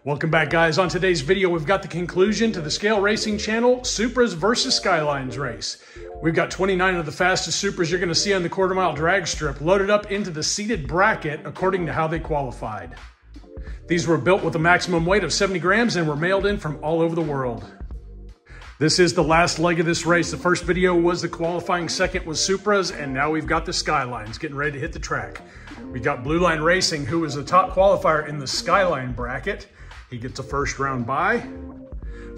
Welcome back, guys. On today's video, we've got the conclusion to the Scale Racing Channel Supras versus Skylines race. We've got 29 of the fastest Supras you're going to see on the quarter-mile drag strip loaded up into the seated bracket according to how they qualified. These were built with a maximum weight of 70 grams and were mailed in from all over the world. This is the last leg of this race. The first video was the qualifying, second was Supras, and now we've got the Skylines getting ready to hit the track. We got Blue Line Racing, who is the top qualifier in the Skyline bracket. He gets a first round bye.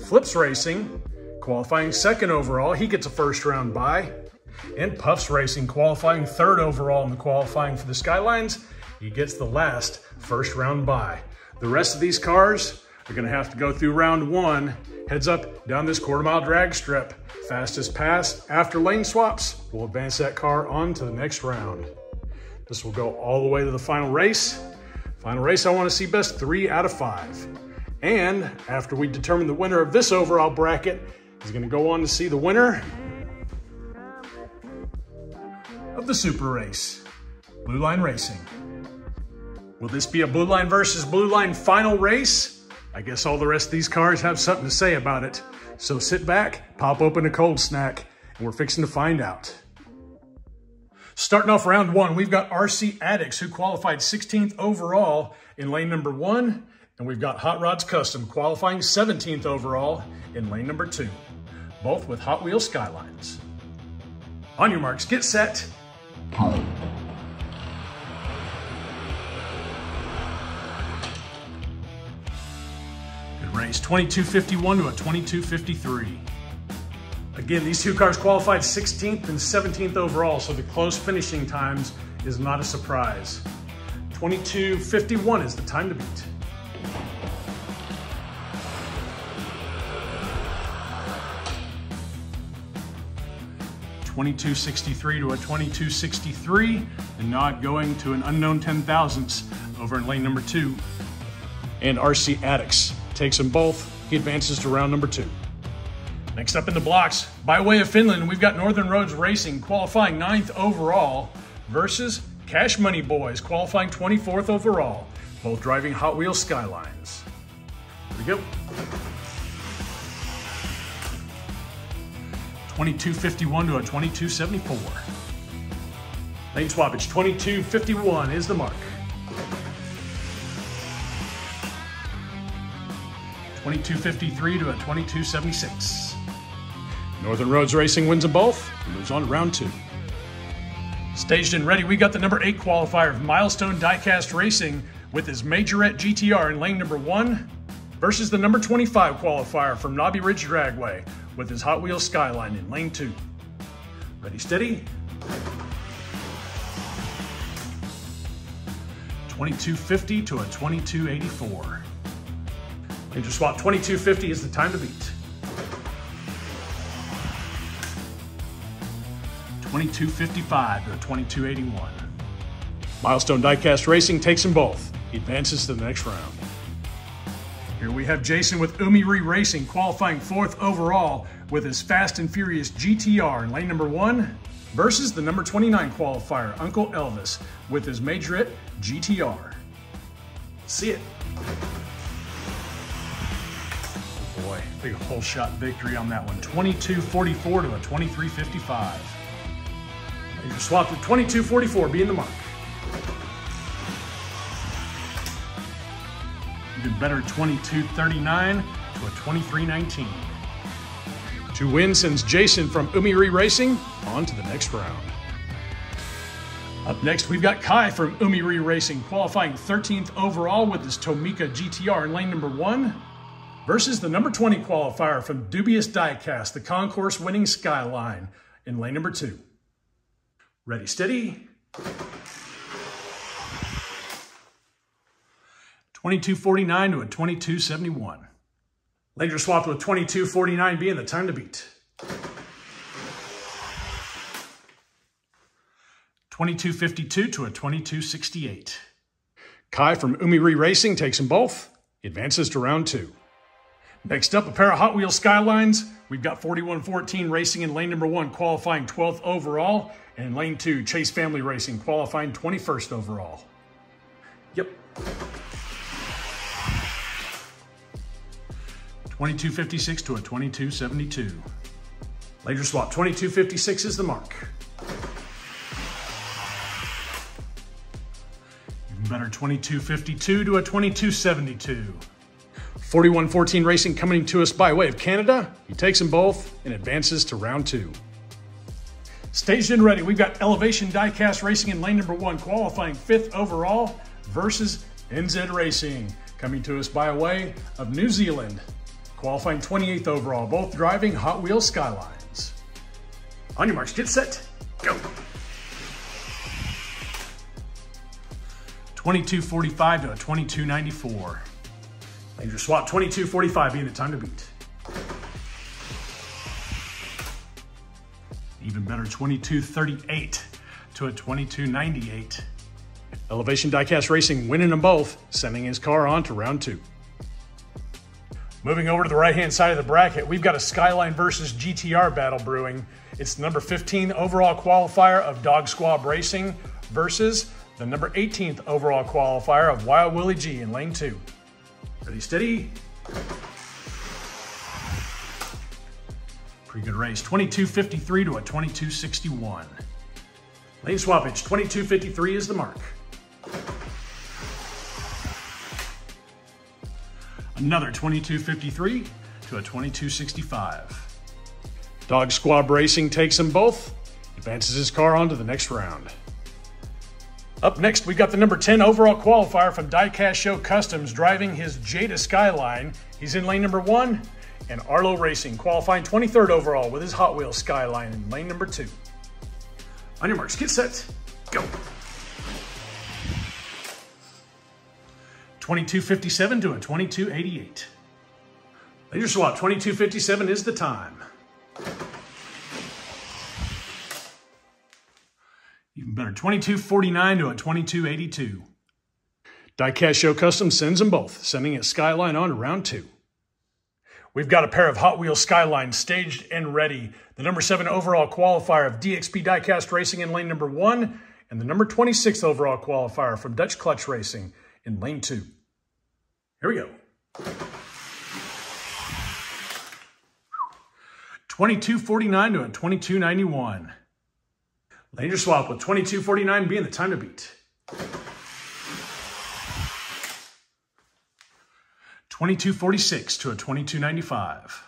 Flips Racing, qualifying second overall. He gets a first round bye. And Puffs Racing, qualifying third overall in the qualifying for the Skylines. He gets the last first round bye. The rest of these cars are gonna have to go through round one. Heads up down this quarter-mile drag strip. Fastest pass after lane swaps will advance that car on to the next round. This will go all the way to the final race. Final race, I want to see best 3 out of 5. And after we determine the winner of this overall bracket, is going to go on to see the winner of the Super race, Blue Line Racing. Will this be a Blue Line versus Blue Line final race? I guess all the rest of these cars have something to say about it. So sit back, pop open a cold snack, and we're fixing to find out. Starting off round one, we've got RC Addicts, who qualified 16th overall in lane number 1. And we've got Hot Rods Custom qualifying 17th overall in lane number 2, both with Hot Wheels Skylines. On your marks, get set. Good race, 22.51 to a 22.53. Again, these two cars qualified 16th and 17th overall, so the close finishing times is not a surprise. 22.51 is the time to beat. $22.63 to a $22.63. The nod going to an unknown 10,000ths over in lane number 2. And RC Addicts takes them both. He advances to round number 2. Next up in the blocks, by way of Finland, we've got Northern Roads Racing qualifying 9th overall versus Cash Money Boys qualifying 24th overall, both driving Hot Wheels Skylines. Here we go. 22.51 to a 22.74. Lane swappage, 22.51 is the mark. 22.53 to a 22.76. Northern Roads Racing wins them both and moves on to round 2. Staged and ready, we got the number 8 qualifier of Milestone Diecast Racing with his Majorette GTR in lane number 1 versus the number 25 qualifier from Knobby Ridge Dragway with his Hot Wheels Skyline in lane 2. Ready, steady. 22.50 to a 22.84. Major swap, 22.50 is the time to beat. 22.55 to a 22.81. Milestone Diecast Racing takes them both. He advances to the next round. Here we have Jason with Umiri Racing qualifying 4th overall with his Fast and Furious GTR in lane number 1 versus the number 29 qualifier, Uncle Elvis, with his Majorette GTR. See it. Oh boy, big hole shot victory on that one. 22.44 to a 23.55. Major swap with 22.44 being the mark. Even better, 22.39 to a 23.19. 2 wins sends Jason from Umiri Racing on to the next round. Up next, we've got Kai from Umiri Racing qualifying 13th overall with his Tomica GTR in lane number 1 versus the number 20 qualifier from Dubious Diecast, the concourse winning Skyline in lane number 2. Ready, steady. 22.49 to a 22.71. Later swapped with 22.49 being the time to beat. 22.52 to a 22.68. Kai from Umiri Racing takes them both. He advances to round 2. Next up, a pair of Hot Wheels Skylines. We've got 4114 Racing in lane number 1 qualifying 12th overall. And in lane 2, Chase Family Racing qualifying 21st overall. Yep. 2256 to a 2272. Laser swap, 2256 is the mark. Even better, 2252 to a 2272. 4114 Racing coming to us by way of Canada. He takes them both and advances to round 2. Staged and ready, we've got Elevation Diecast Racing in lane number 1, qualifying 5th overall versus NZ Racing, coming to us by way of New Zealand, qualifying 28th overall, both driving Hot Wheels Skylines. On your marks, get set, go. 2245 to a 2294. Laser swap, 2245 being the time to beat. Even better, 2238 to a 2298. Elevation Diecast Racing winning them both, sending his car on to round 2. Moving over to the right-hand side of the bracket, we've got a Skyline versus GTR battle brewing. It's the number 15 overall qualifier of Dog Squab Racing versus the number 18th overall qualifier of Wild Willie G in lane 2. Ready, steady. Pretty good race. 2253 to a 2261. Lane swappage, 2253 is the mark. Another 2253 to a 2265. Dog Squab Racing takes them both, advances his car on to the next round. Up next, we got the number 10 overall qualifier from Diecast Show Customs driving his Jada Skyline. He's in lane number 1, and Arlo Racing qualifying 23rd overall with his Hot Wheels Skyline in lane number 2. On your marks, get set, go. 2257 to a 2288. Laser swap, 2257 is the time. Even better, 2249 to a 2282. Diecast Show Custom sends them both, sending his Skyline on to round 2. We've got a pair of Hot Wheels Skylines staged and ready. The number 7 overall qualifier of DXP Diecast Racing in lane number 1, and the number 26 overall qualifier from Dutch Clutch Racing in lane 2. Here we go. 2249 to a 2291. Laser swap with 2249 being the time to beat. 2246 to a 2295.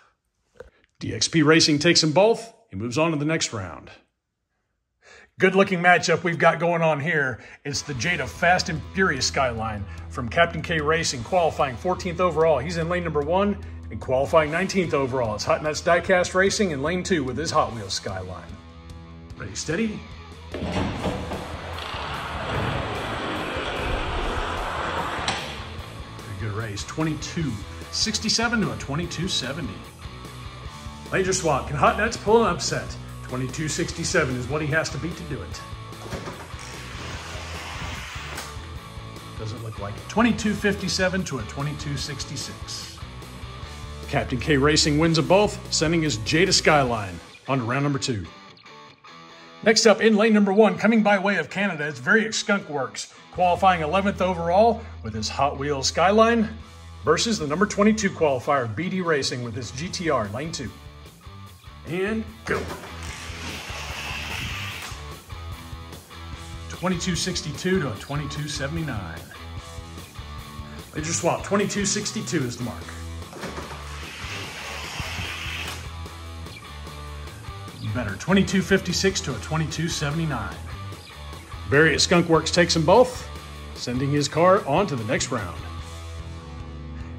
DXP Racing takes them both. He moves on to the next round. Good looking matchup we've got going on here. It's the Jada Fast and Furious Skyline from Captain K Racing, qualifying 14th overall. He's in lane number 1 and qualifying 19th overall. It's Hot Nuts Diecast Racing in lane 2 with his Hot Wheels Skyline. Ready, steady. Very good race. 2267 to a 2270. Laser swap. Can Hot Nuts pull an upset? 2267 is what he has to beat to do it. Doesn't look like it. 2257 to a 2266. Captain K Racing wins them both, sending his Jada Skyline on to round number 2. Next up in lane number 1, coming by way of Canada, it's Variant Skunk Works, qualifying 11th overall with his Hot Wheels Skyline versus the number 22 qualifier of BD Racing with his GTR, lane 2. And go. 2262 to a 2279. Laser swap, 2262 is the mark. Better, 2256 to a 2279. Variant Skunk Works takes them both, sending his car on to the next round.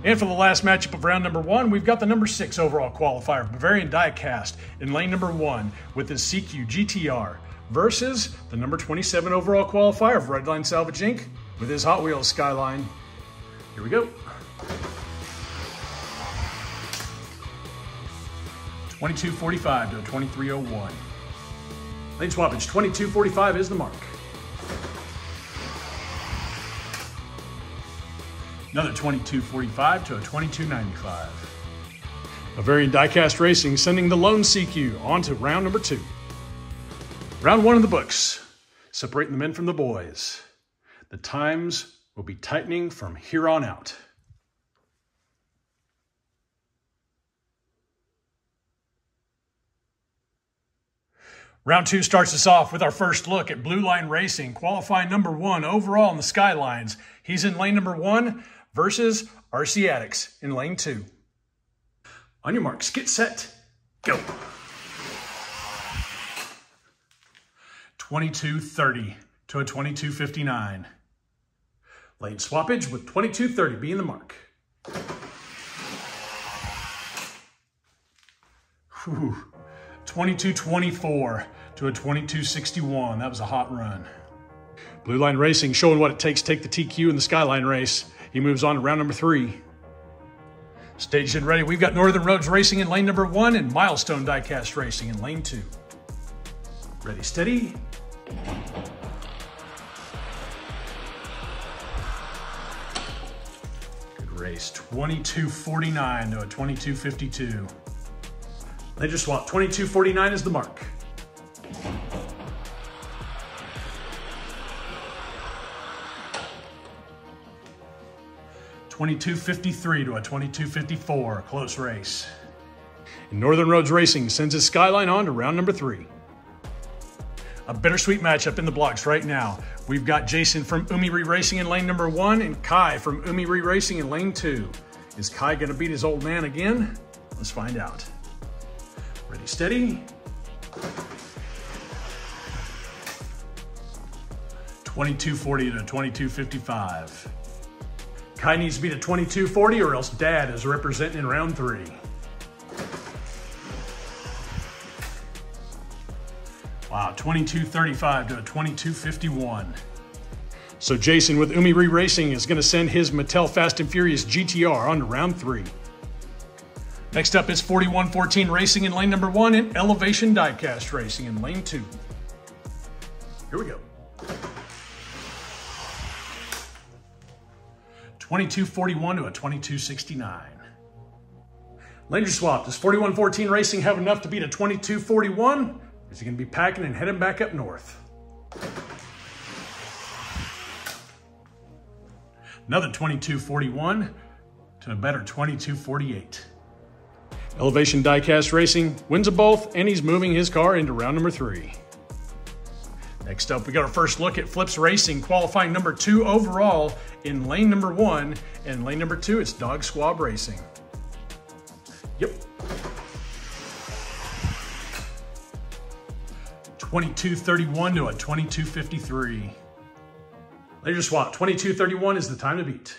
And for the last matchup of round number 1, we've got the number 6 overall qualifier, Bavarian Diecast, in lane number 1 with his Siku GTR versus the number 27 overall qualifier of Redline Salvage Inc. with his Hot Wheels Skyline. Here we go. 2245 to a 2301. Lane swappage, 2245 is the mark. Another 2245 to a 2295. Bavarian Diecast Racing sending the lone CQ on to round number 2. Round 1 in the books, separating the men from the boys. The times will be tightening from here on out. Round 2 starts us off with our first look at Blue Line Racing, qualifying number 1 overall in the Skylines. He's in lane number 1 versus RC Addicts in lane 2. On your marks, get set, go. 22:30 to a 22:59. Lane swappage with 22:30 being the mark. 22:24 to a 22:61. That was a hot run. Blue Line Racing showing what it takes to take the TQ in the Skyline race. He moves on to round number 3. Staged and ready, we've got Northern Roads Racing in lane number 1 and Milestone Diecast Racing in lane 2. Ready, steady. Good race, 22:49 to a 22:52. They just swap, 22:49 is the mark. $22.53 to a $22.54, close race. And Northern Roads Racing sends his Skyline on to round number 3. A bittersweet matchup in the blocks right now. We've got Jason from Umiri Racing in lane number 1 and Kai from Umiri Racing in lane 2. Is Kai gonna beat his old man again? Let's find out. Ready, steady. 22:40 to 22:55. Kai needs to beat a 22:40 or else Dad is representing in round 3. Wow, 22:35 to a 22:51. So Jason with Umiri Racing is gonna send his Mattel Fast and Furious GTR on to round 3. Next up is 4114 Racing in lane number 1 and Elevation Diecast Racing in lane 2. Here we go. 22:41 to a 22:69. Lanes are swapped. Does 4114 Racing have enough to beat a 22:41? Is he going to be packing and heading back up north? Another 22:41 to a better 22:48. Elevation Diecast Racing wins them both, and he's moving his car into round number 3. Next up, we got our first look at Flips Racing, qualifying number 2 overall in lane number 1, and lane number 2, it's Dog Squab Racing. Yep. 22:31 to a 22:53. Laser swap, 22:31 is the time to beat.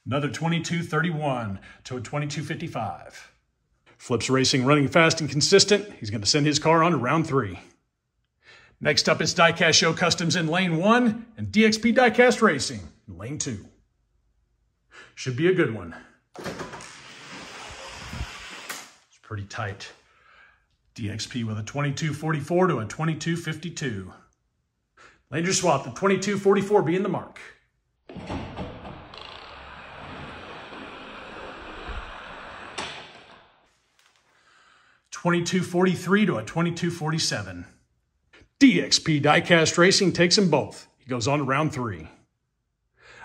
Another 22:31 to a 22:55. Flips Racing running fast and consistent. He's going to send his car on to round 3. Next up is Diecast Show Customs in lane 1 and DXP Diecast Racing in lane 2. Should be a good one. It's pretty tight. DXP with a 22:44 to a 22:52. Laser swap, the 22:44 being the mark. 22:43 to a 22:47. DXP Diecast Racing takes them both. He goes on to round 3.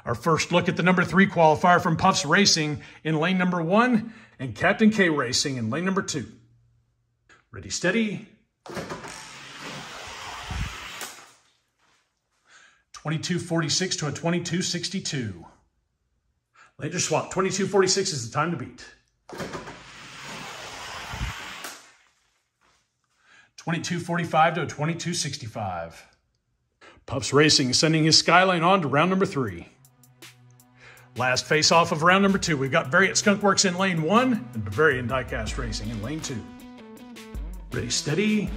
Our first look at the number 3 qualifier from Puffs Racing in lane number 1 and Captain K Racing in lane number 2. Ready, steady. 22:46 to a 22:62. Laser swap, 22:46 is the time to beat. 22:45 to a 22:65. Puffs Racing sending his Skyline on to round number 3. Last face-off of round number 2. We've got Variant Skunk Works in lane 1 and Bavarian Diecast Racing in lane 2. Ready, steady.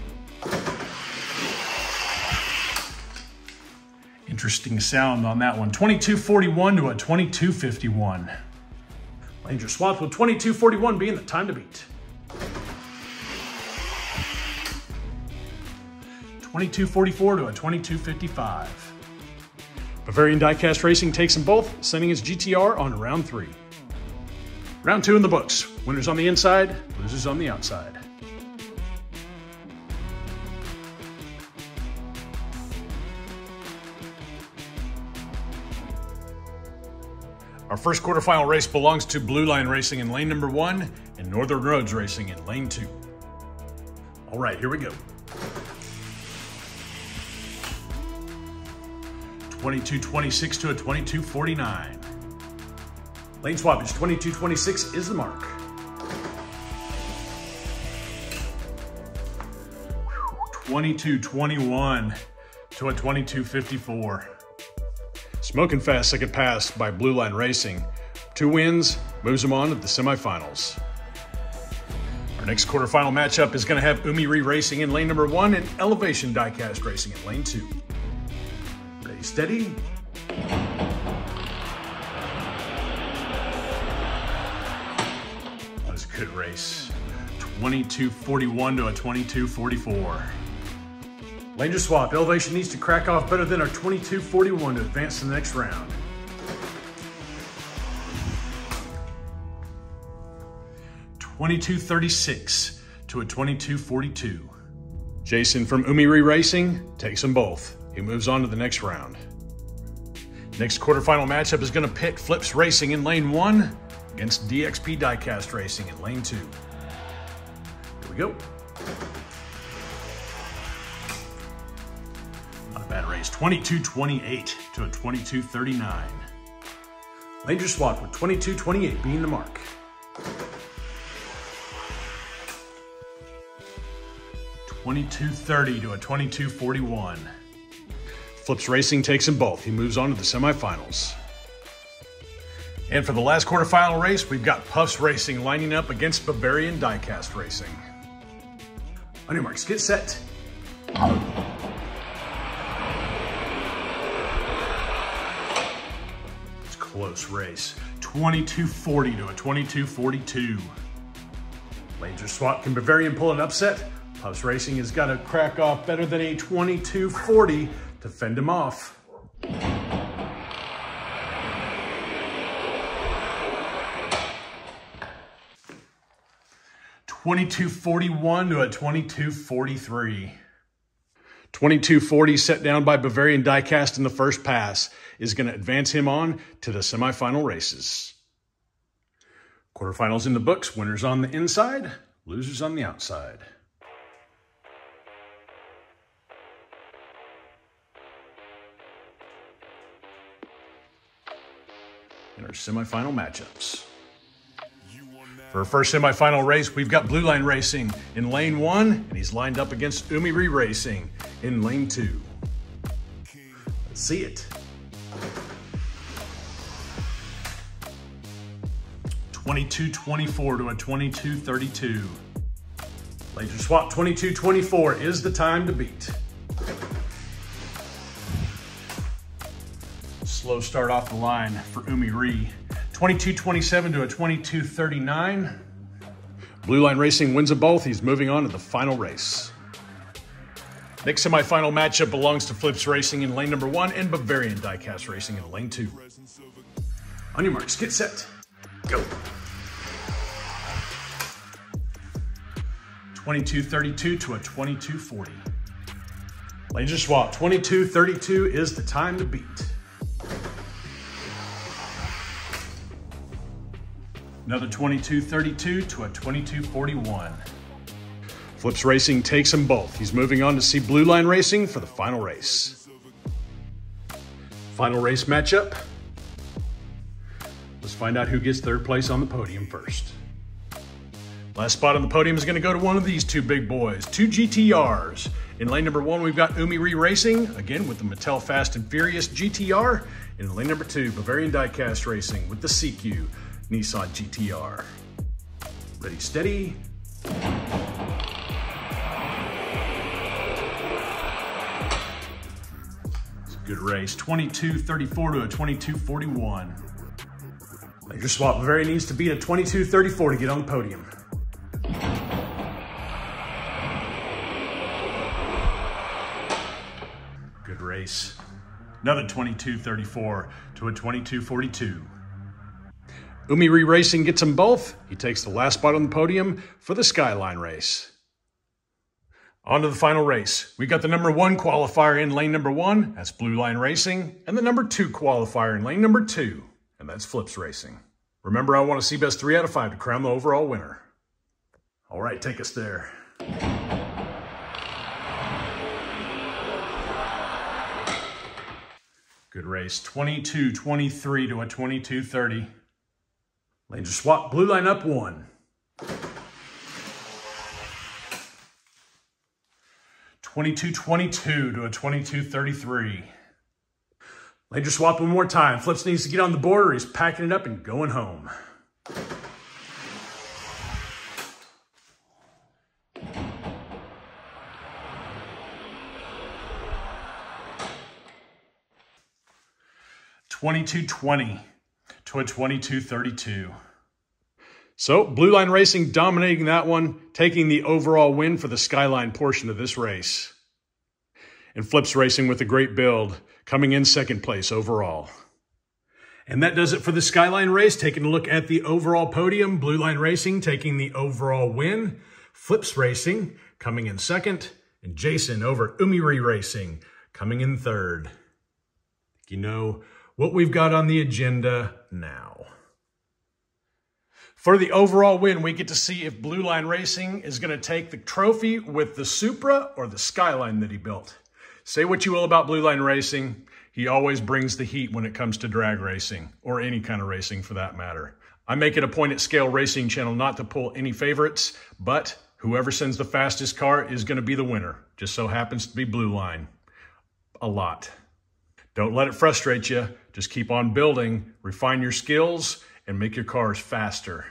Interesting sound on that one. 22:41 to a 22:51. Lanes are swapped with 22:41 being the time to beat. 22:44 to a 22:55. Bavarian Diecast Racing takes them both, sending his GTR on to round 3. Round 2 in the books. Winners on the inside, losers on the outside. Our first quarterfinal race belongs to Blue Line Racing in lane number 1 and Northern Roads Racing in lane 2. All right, here we go. 2226 to a 2249. Lane swappage, 2226 is the mark. 2221 to a 2254. Smoking fast second pass by Blue Line Racing. 2 wins, moves them on to the semifinals. Our next quarterfinal matchup is going to have Umiri Racing in lane number 1 and Elevation Diecast Racing in lane 2. Ready, steady. That was a good race. 2241 to a 2244. Lane swap. Elevation needs to crack off better than our 2241 to advance to the next round. $22.36 to a 22.42. Jason from Umiri Racing takes them both. He moves on to the next round. Next quarterfinal matchup is going to pit Flips Racing in lane 1 against DXP Diecast Racing in lane 2. Here we go. Not a bad race. 22.28 to a 22.39. Langer swap with 22.28 being the mark. $22.30 to a 22.41. Flips Racing takes them both. He moves on to the semifinals. And for the last quarterfinal race, we've got Puffs Racing lining up against Bavarian Diecast Racing. On your marks, get set. It's a close race. 22.40 to a 22.42. Laser swap. Can Bavarian pull an upset? Puffs Racing has got to crack off better than a 22.40 to fend him off. $22.41 to a 22.43. 22.40 set down by Bavarian Diecast in the first pass is going to advance him on to the semifinal races. Quarterfinals in the books, winners on the inside, losers on the outside. In our semifinal matchups. For our first semifinal race, we've got Blue Line Racing in lane 1, and he's lined up against Umiri Racing in lane 2. Let's see it. 22.24 to a 22.32. Laser swap. 22.24 is the time to beat. Slow start off the line for Umiri. 22.27 to a 22.39. Blue Line Racing wins them both. He's moving on to the final race. Next semifinal matchup belongs to Flips Racing in lane number 1 and Bavarian Diecast Racing in lane 2. On your marks, get set, go. 22.32 to a 22.40. Laser swap. 22.32 is the time to beat. Another 22.32 to a 22.41. Flips Racing takes them both. He's moving on to see Blue Line Racing for the final race. Final race matchup. Let's find out who gets third place on the podium first. Last spot on the podium is going to go to one of these two big boys, 2 GTRs. In lane number 1, we've got Umiri Racing, again with the Mattel Fast and Furious GTR. In lane number 2, Bavarian Diecast Racing with the Siku Nissan GTR. Ready, steady. It's a good race. 22.34 to a 22.41. Laser swap. Bavarian needs to beat a 22.34 to get on the podium. Good race. Another 22.34 to a 22.42. Umiri Racing gets them both. He takes the last spot on the podium for the Skyline race. On to the final race. We got the number 1 qualifier in lane number 1. That's Blue Line Racing. And the number 2 qualifier in lane number 2. And that's Flips Racing. Remember, I want to see best 3 out of 5 to crown the overall winner. All right, take us there. Good race. 22-23 to a 22-30. Lanes are swapped. Blue line up 1. 22-22 to a 22-33. Lanes are swapped one more time. Flips needs to get on the border. He's packing it up and going home. (22-20 to a 22-32). So Blue Line Racing dominating that one, taking the overall win for the Skyline portion of this race. And Flips Racing with a great build, coming in second place overall. And that does it for the Skyline race. Taking a look at the overall podium, Blue Line Racing taking the overall win. Flips Racing coming in second. And Jason over at Umiri Racing coming in third. You know what we've got on the agenda now. For the overall win, we get to see if Blue Line Racing is going to take the trophy with the Supra or the Skyline that he built. Say what you will about Blue Line Racing, he always brings the heat when it comes to drag racing, or any kind of racing for that matter. I make it a point at Scale Racing Channel not to pull any favorites, but whoever sends the fastest car is going to be the winner. Just so happens to be Blue Line. A lot. Don't let it frustrate you. Just keep on building, refine your skills, and make your cars faster.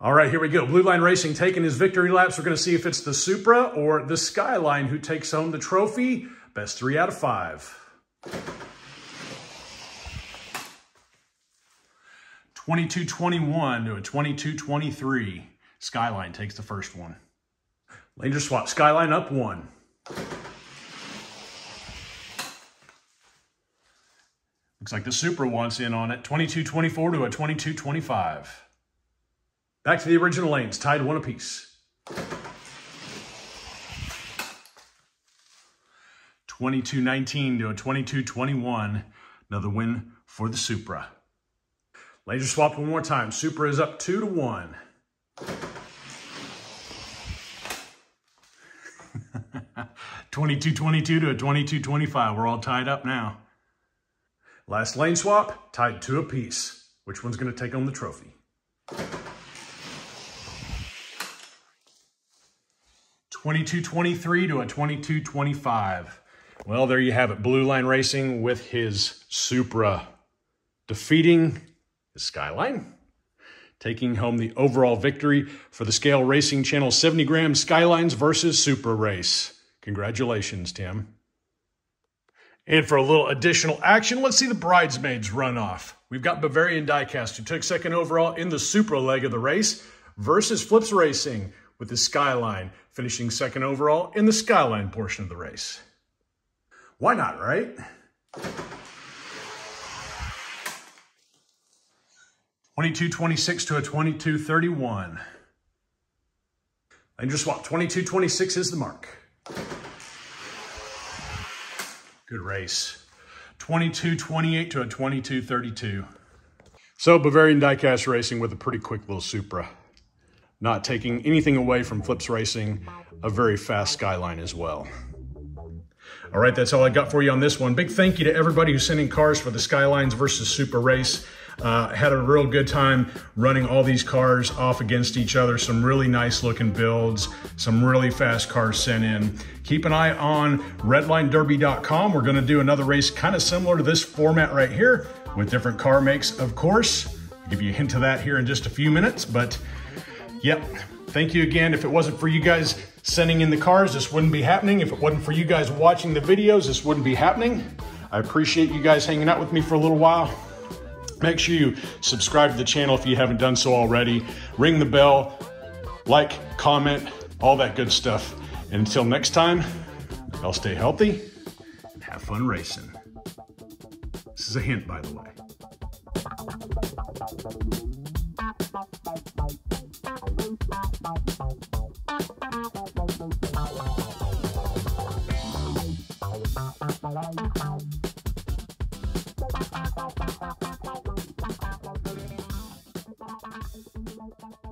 All right, here we go. Blue Line Racing taking his victory laps. We're going to see if it's the Supra or the Skyline who takes home the trophy. Best 3 out of 5. 22-21 to a 22-23. Skyline takes the first one. Laner swap. Skyline up 1. Looks like the Supra wants in on it. 22-24 to a 22-25. Back to the original lanes, tied 1 apiece. 22-19 to a 22-21. Another win for the Supra. Laser swapped one more time. Supra is up 2-1. (22-22 to a 22-25). We're all tied up now. Last lane swap, tied 2 apiece. Which one's going to take home the trophy? 22-23 to a 22-25. Well, there you have it. Blue Line Racing with his Supra defeating the Skyline, taking home the overall victory for the Scale Racing Channel 70-gram Skylines versus Supra race. Congratulations, Tim. And for a little additional action, let's see the bridesmaids run off. We've got Bavarian Diecast, who took second overall in the Supra leg of the race, versus Flips Racing with the Skyline, finishing second overall in the Skyline portion of the race. Why not, right? 22-26 to a 22-31. Langer swap, 22-26 is the mark. Good race. 22-28 to a 22-32. So Bavarian Diecast Racing with a pretty quick little Supra. Not taking anything away from Flips Racing, a very fast Skyline as well. All right, that's all I got for you on this one. Big thank you to everybody who's sending cars for the Skylines versus Supra race. Had a real good time running all these cars off against each other. Some really nice looking builds, some really fast cars sent in. Keep an eye on redlinederby.com. We're gonna do another race kind of similar to this format right here with different car makes, of course. I'll give you a hint of that here in just a few minutes, but yep, thank you again. If it wasn't for you guys sending in the cars, this wouldn't be happening. If it wasn't for you guys watching the videos, this wouldn't be happening. I appreciate you guys hanging out with me for a little while. Make sure you subscribe to the channel if you haven't done so already. Ring the bell, like, comment, all that good stuff. And until next time, y'all stay healthy and have fun racing. This is a hint, by the way. you.